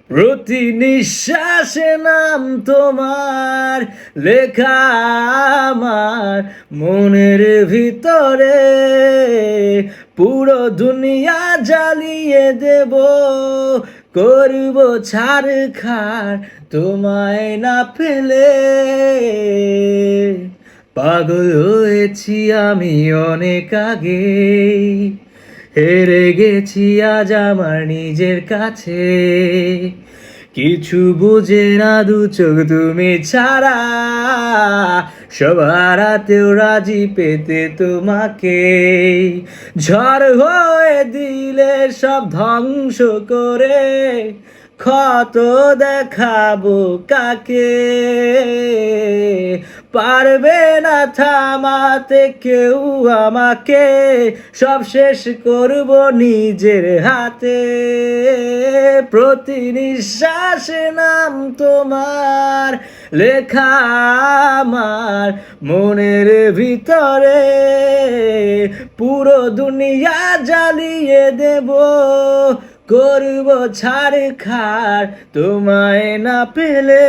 প্রতি নিঃশ্বাসে নাম তোমার লেখা আমার মনের ভিতরে, পুরো দুনিয়া জ্বালিয়ে দেব, করব ছারখার তোমায় না পেলে। পাগল হয়েছি আমি অনেক আগে, হেরে গেছি আজ আমার নিজের কাছে, কিছু বুঝে না দু চোখ তুমি ছাড়া, সবার হাতেও রাজি পেতে তোমাকে, ঝড় হয়ে দিলে সব ধ্বংস করে, ক্ষত দেখাবো কাকে, পারবে না থামাতে কেউ আমাকে, সব শেষ করব নিজের হাতে। প্রতি নিঃশ্বাসে নাম তোমার লেখা আমার মনের ভিতরে, পুরো দুনিয়া জ্বালিয়ে দেব, করব ছারখার তোমায় না পেলে।